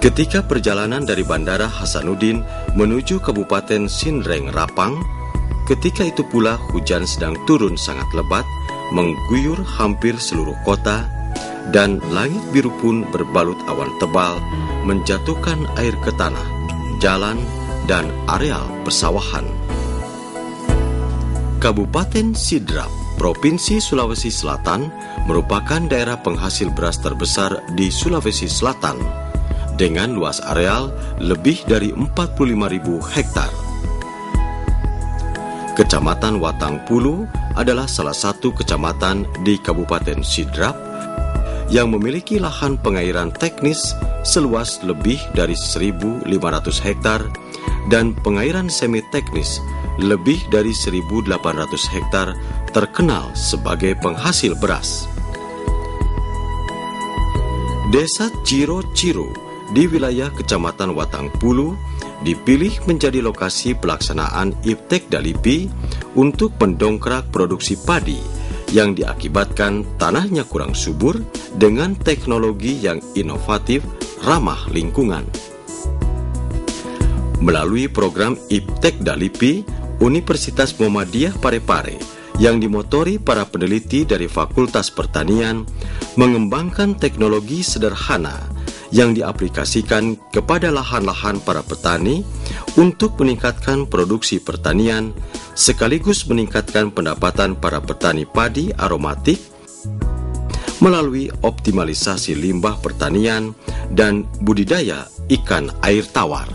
Ketika perjalanan dari Bandara Hasanuddin menuju Kabupaten Sindreng Rapang, ketika itu pula hujan sedang turun sangat lebat, mengguyur hampir seluruh kota, dan langit biru pun berbalut awan tebal, menjatuhkan air ke tanah, jalan, dan areal persawahan. Kabupaten Sidrap, Provinsi Sulawesi Selatan, merupakan daerah penghasil beras terbesar di Sulawesi Selatan, dengan luas areal lebih dari 45.000 hektar. Kecamatan Watangpulu adalah salah satu kecamatan di Kabupaten Sidrap yang memiliki lahan pengairan teknis seluas lebih dari 1.500 hektar dan pengairan semi-teknis lebih dari 1.800 hektar terkenal sebagai penghasil beras. Desa Ciro-Ciro di wilayah Kecamatan Watangpulu dipilih menjadi lokasi pelaksanaan Iptek Dalipi untuk mendongkrak produksi padi yang diakibatkan tanahnya kurang subur dengan teknologi yang inovatif ramah lingkungan. Melalui program Iptek Dalipi, Universitas Muhammadiyah Parepare yang dimotori para peneliti dari Fakultas Pertanian mengembangkan teknologi sederhana yang diaplikasikan kepada lahan-lahan para petani untuk meningkatkan produksi pertanian sekaligus meningkatkan pendapatan para petani padi aromatik melalui optimalisasi limbah pertanian dan budidaya ikan air tawar.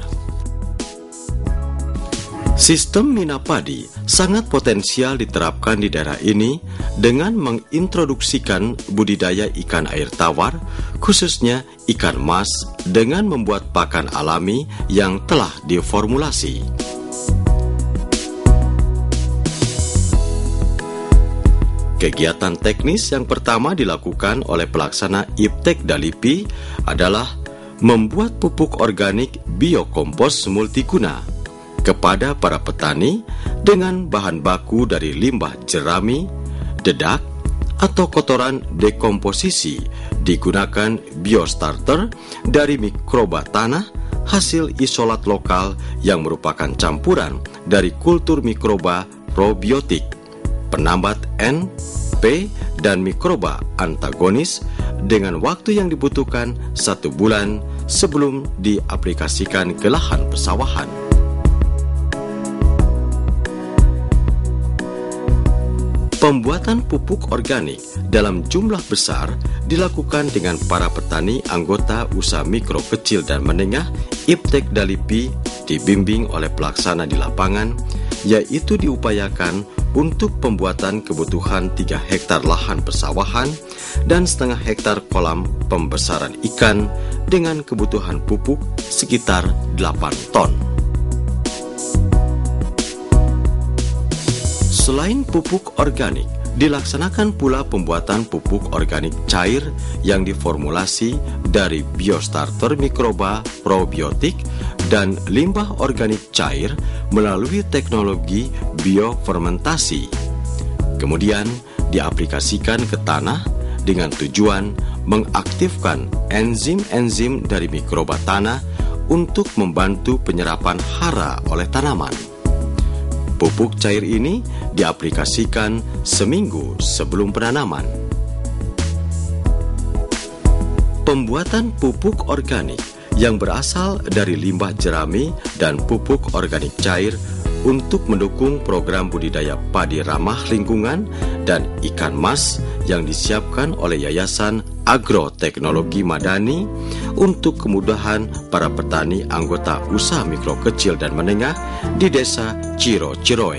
Sistem mina padi sangat potensial diterapkan di daerah ini dengan mengintroduksikan budidaya ikan air tawar, khususnya ikan mas, dengan membuat pakan alami yang telah diformulasi. Kegiatan teknis yang pertama dilakukan oleh pelaksana Iptek Dalipi adalah membuat pupuk organik biokompos multiguna kepada para petani dengan bahan baku dari limbah jerami, dedak, atau kotoran dekomposisi digunakan biostarter dari mikroba tanah hasil isolat lokal yang merupakan campuran dari kultur mikroba probiotik, penambat N, P, dan mikroba antagonis dengan waktu yang dibutuhkan 1 bulan sebelum diaplikasikan ke lahan persawahan. Pembuatan pupuk organik dalam jumlah besar dilakukan dengan para petani anggota usaha mikro kecil dan menengah Iptek Dalipi dibimbing oleh pelaksana di lapangan, yaitu diupayakan untuk pembuatan kebutuhan 3 hektar lahan persawahan dan setengah hektar kolam pembesaran ikan dengan kebutuhan pupuk sekitar 8 ton. Selain pupuk organik, dilaksanakan pula pembuatan pupuk organik cair yang diformulasi dari biostarter mikroba probiotik dan limbah organik cair melalui teknologi biofermentasi. Kemudian diaplikasikan ke tanah dengan tujuan mengaktifkan enzim-enzim dari mikroba tanah untuk membantu penyerapan hara oleh tanaman. Pupuk cair ini diaplikasikan seminggu sebelum penanaman. Pembuatan pupuk organik yang berasal dari limbah jerami dan pupuk organik cair untuk mendukung program budidaya padi ramah lingkungan dan ikan mas yang disiapkan oleh Yayasan Agroteknologi Madani untuk kemudahan para petani anggota usaha mikro kecil dan menengah di desa Ciro-Ciroe.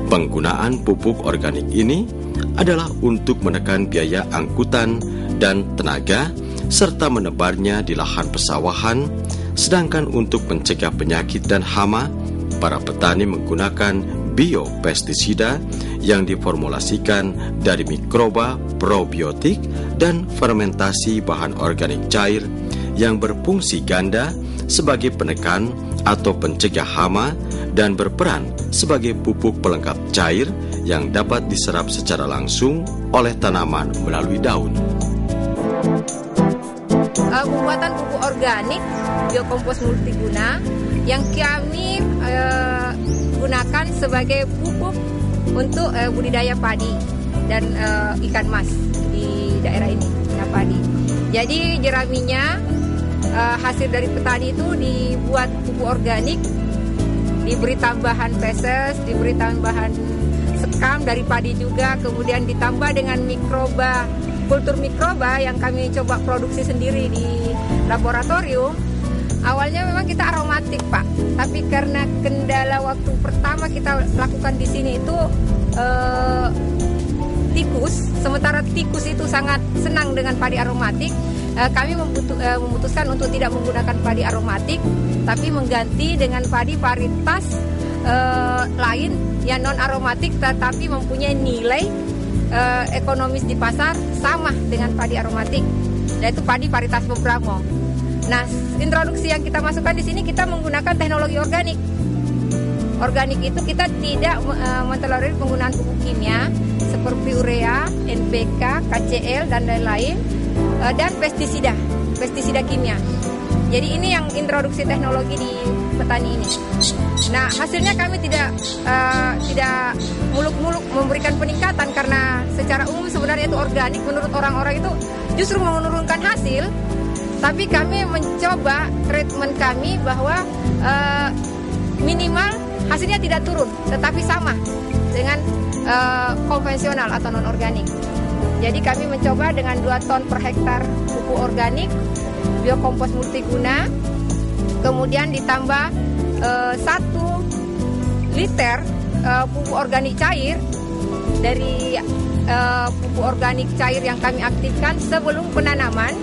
Penggunaan pupuk organik ini adalah untuk menekan biaya angkutan dan tenaga serta menebarnya di lahan persawahan, sedangkan untuk mencegah penyakit dan hama, para petani menggunakan biopestisida yang diformulasikan dari mikroba probiotik dan fermentasi bahan organik cair yang berfungsi ganda sebagai penekan atau pencegah hama dan berperan sebagai pupuk pelengkap cair yang dapat diserap secara langsung oleh tanaman melalui daun. pembuatan pupuk organik biokompos multiguna yang kami gunakan sebagai pupuk untuk budidaya padi dan ikan mas di daerah ini, padi. Jadi jeraminya hasil dari petani itu dibuat pupuk organik, diberi tambahan feses, diberi tambahan sekam dari padi juga, kemudian ditambah dengan mikroba, kultur mikroba yang kami coba produksi sendiri di laboratorium. Awalnya memang kita aromatik, Pak, tapi karena kendala waktu pertama kita lakukan di sini itu tikus, sementara tikus itu sangat senang dengan padi aromatik, kami memutuskan untuk tidak menggunakan padi aromatik, tapi mengganti dengan padi varietas lain yang non aromatik tetapi mempunyai nilai ekonomis di pasar sama dengan padi aromatik, yaitu padi varietas Pembramo. Nah, introduksi yang kita masukkan di sini kita menggunakan teknologi organik. Organik itu kita tidak mentolerir penggunaan pupuk kimia seperti urea, NPK, KCl dan lain-lain, dan pestisida kimia. Jadi ini yang introduksi teknologi di petani ini. Nah, hasilnya kami tidak muluk-muluk memberikan peningkatan karena secara umum sebenarnya itu organik, menurut orang-orang itu justru menurunkan hasil. Tapi kami mencoba treatment kami bahwa minimal hasilnya tidak turun, tetapi sama dengan konvensional atau non-organik. Jadi kami mencoba dengan 2 ton per hektar pupuk organik, biokompos multiguna, kemudian ditambah 1 liter pupuk organik cair dari pupuk organik cair yang kami aktifkan sebelum penanaman.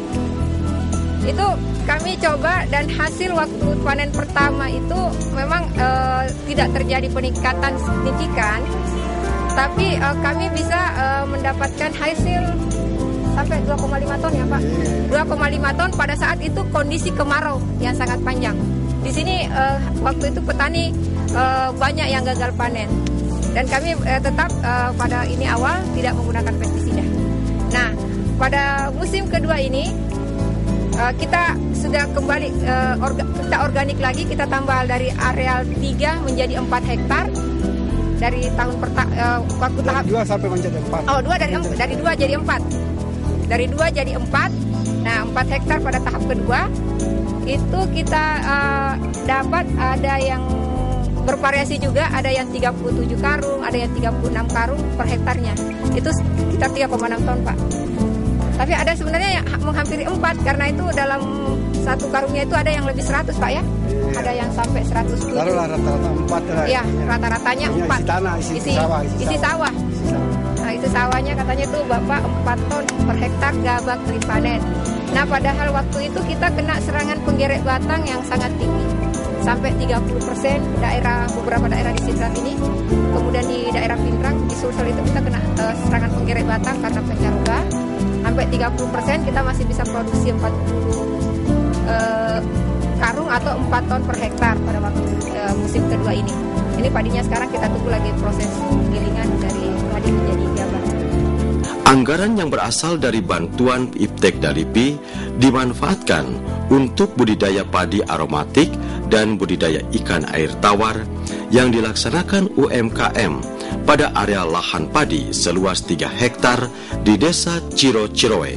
Itu kami coba dan hasil waktu panen pertama itu memang tidak terjadi peningkatan signifikan, tapi kami bisa mendapatkan hasil sampai 2,5 ton ya Pak. 2,5 ton pada saat itu kondisi kemarau yang sangat panjang. Di sini waktu itu petani banyak yang gagal panen dan kami tetap pada ini awal tidak menggunakan pestisida. Nah, pada musim kedua ini kita sudah kembali kita organik lagi, kita tambah dari areal 3 menjadi 4 hektar dari tahun waktu tahap 2 sampai menjadi 4. Oh, 2 dari 2 jadi 4. Dari 2 jadi 4. Nah, 4 hektar pada tahap kedua itu kita dapat ada yang bervariasi juga, ada yang 37 karung, ada yang 36 karung per hektarnya. Itu sekitar 3,6 ton, Pak. Tapi ada sebenarnya yang menghampiri 4 karena itu dalam satu karungnya itu ada yang lebih 100 Pak ya. Ada yang sampai 107. Taruhlah rata-rata 4 lah. Iya, rata-ratanya 4. Isi tanah, isi sawah. Nah, itu sawahnya katanya tuh Bapak 4 ton per hektar gabak panen. Nah, padahal waktu itu kita kena serangan penggerek batang yang sangat tinggi. Sampai 30% beberapa daerah di sekitar ini. Kemudian di daerah Pindrang, di Sulsel itu kita kena serangan penggerek batang karena pencaruga. Sampai 30% kita masih bisa produksi 40 karung atau 4 ton per hektar pada waktu musim kedua ini. Ini padinya sekarang kita tunggu lagi proses gilingan dari padi menjadi gabah. Anggaran yang berasal dari bantuan Iptek Dalipi dimanfaatkan untuk budidaya padi aromatik dan budidaya ikan air tawar yang dilaksanakan UMKM pada area lahan padi seluas 3 hektar di Desa Ciro-Ciroe.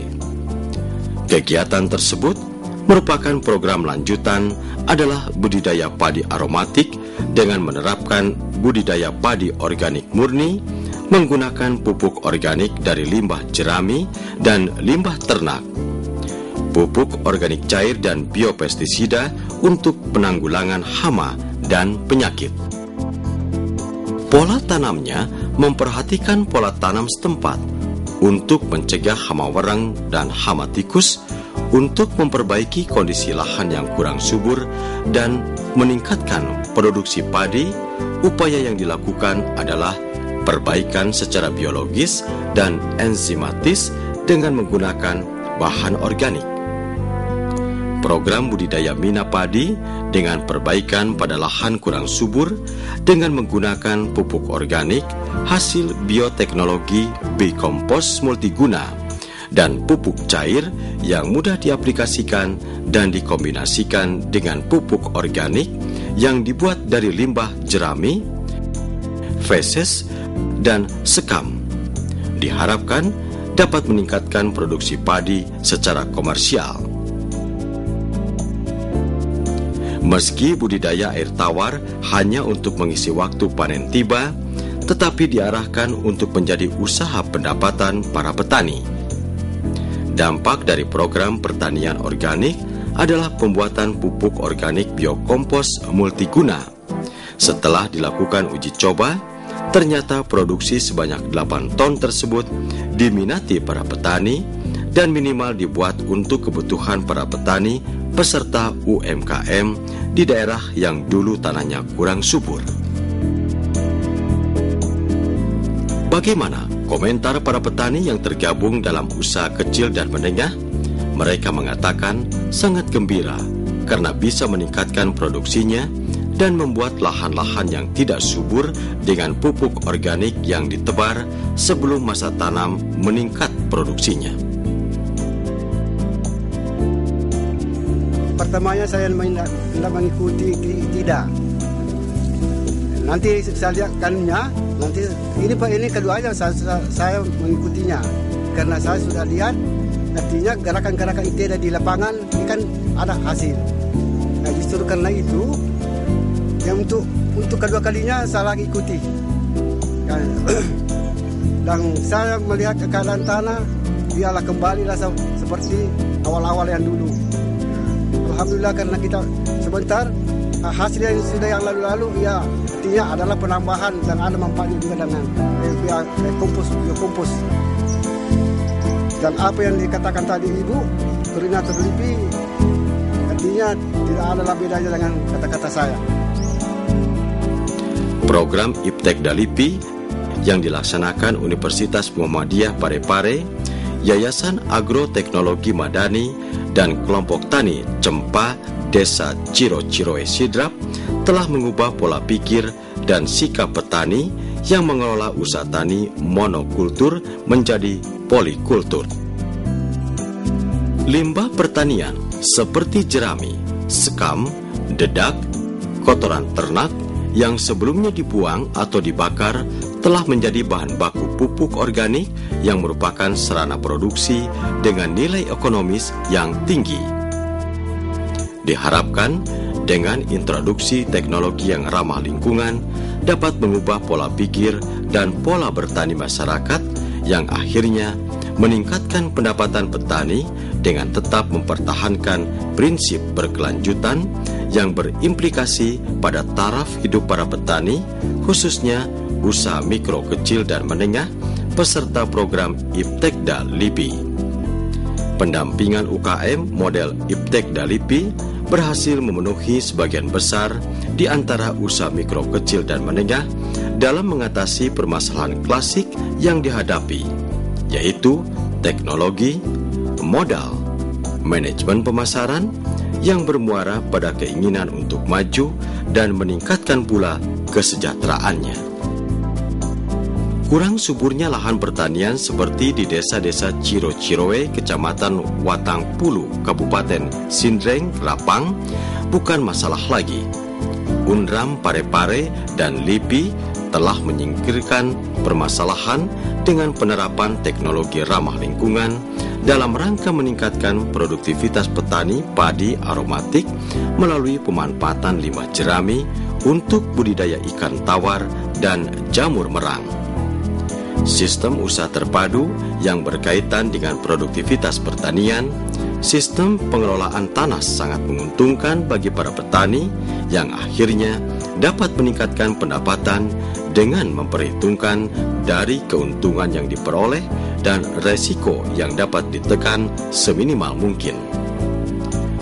Kegiatan tersebut merupakan program lanjutan adalah budidaya padi aromatik dengan menerapkan budidaya padi organik murni menggunakan pupuk organik dari limbah jerami dan limbah ternak, pupuk organik cair dan biopestisida untuk penanggulangan hama dan penyakit. Pola tanamnya memperhatikan pola tanam setempat untuk mencegah hama wereng dan hama tikus, untuk memperbaiki kondisi lahan yang kurang subur dan meningkatkan produksi padi. Upaya yang dilakukan adalah perbaikan secara biologis dan enzimatis dengan menggunakan bahan organik. Program budidaya mina padi dengan perbaikan pada lahan kurang subur dengan menggunakan pupuk organik hasil bioteknologi biokompos multiguna dan pupuk cair yang mudah diaplikasikan dan dikombinasikan dengan pupuk organik yang dibuat dari limbah jerami, feses, dan sekam. Diharapkan dapat meningkatkan produksi padi secara komersial. Meski budidaya air tawar hanya untuk mengisi waktu panen tiba, tetapi diarahkan untuk menjadi usaha pendapatan para petani. Dampak dari program pertanian organik adalah pembuatan pupuk organik biokompos multiguna. Setelah dilakukan uji coba, ternyata produksi sebanyak 8 ton tersebut diminati para petani dan minimal dibuat untuk kebutuhan para petani peserta UMKM di daerah yang dulu tanahnya kurang subur. Bagaimana komentar para petani yang tergabung dalam usaha kecil dan menengah? Mereka mengatakan sangat gembira karena bisa meningkatkan produksinya dan membuat lahan-lahan yang tidak subur dengan pupuk organik yang ditebar sebelum masa tanam meningkat produksinya. Pertamanya saya tidak mengikuti, tidak. Nanti saya lihatkannya, nanti ini keduanya saya mengikutinya. Karena saya sudah lihat, artinya gerakan-gerakan itu di lapangan, ini kan ada hasil. Nah justru karena itu, yang untuk kedua kalinya saya ikuti. Dan saya melihat keadaan tanah, biarlah kembalilah seperti awal-awal yang dulu. Alhamdulillah karena kita sebentar hasil yang sudah yang lalu-lalu ya artinya adalah penambahan dan ada manfaatnya juga dengan kompos. Dan apa yang dikatakan tadi Ibu koordinator LIPI artinya tidak ada bedanya dengan kata-kata saya. Program Iptekda LIPI yang dilaksanakan Universitas Muhammadiyah Parepare, Yayasan Agroteknologi Madani, dan kelompok tani Cempa Desa Ciro-Ciroe Sidrap telah mengubah pola pikir dan sikap petani yang mengelola usaha tani monokultur menjadi polikultur. Limbah pertanian seperti jerami, sekam, dedak, kotoran ternak yang sebelumnya dibuang atau dibakar telah menjadi bahan baku pupuk organik yang merupakan sarana produksi dengan nilai ekonomis yang tinggi. Diharapkan dengan introduksi teknologi yang ramah lingkungan dapat mengubah pola pikir dan pola bertani masyarakat yang akhirnya meningkatkan pendapatan petani dengan tetap mempertahankan prinsip berkelanjutan yang berimplikasi pada taraf hidup para petani, khususnya usaha mikro, kecil, dan menengah peserta program Iptekda LIPI. Pendampingan UKM model Iptekda LIPI berhasil memenuhi sebagian besar di antara usaha mikro, kecil, dan menengah dalam mengatasi permasalahan klasik yang dihadapi, yaitu teknologi, modal, manajemen pemasaran yang bermuara pada keinginan untuk maju dan meningkatkan pula kesejahteraannya. Kurang suburnya lahan pertanian seperti di desa-desa Ciro-Ciroe, Kecamatan Watangpulu, Kabupaten Sindreng, Rapang, bukan masalah lagi. UNRAM Parepare dan LIPI telah menyingkirkan permasalahan dengan penerapan teknologi ramah lingkungan dalam rangka meningkatkan produktivitas petani padi aromatik melalui pemanfaatan limbah jerami untuk budidaya ikan tawar dan jamur merang. Sistem usaha terpadu yang berkaitan dengan produktivitas pertanian, sistem pengelolaan tanah sangat menguntungkan bagi para petani yang akhirnya dapat meningkatkan pendapatan dengan memperhitungkan dari keuntungan yang diperoleh dan resiko yang dapat ditekan seminimal mungkin.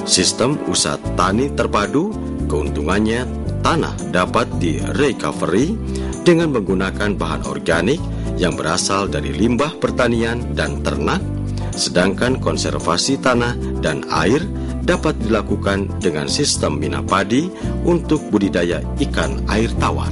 Sistem usaha tani terpadu, keuntungannya tanah dapat di-recovery dengan menggunakan bahan organik yang berasal dari limbah pertanian dan ternak, sedangkan konservasi tanah dan air dapat dilakukan dengan sistem mina padi untuk budidaya ikan air tawar.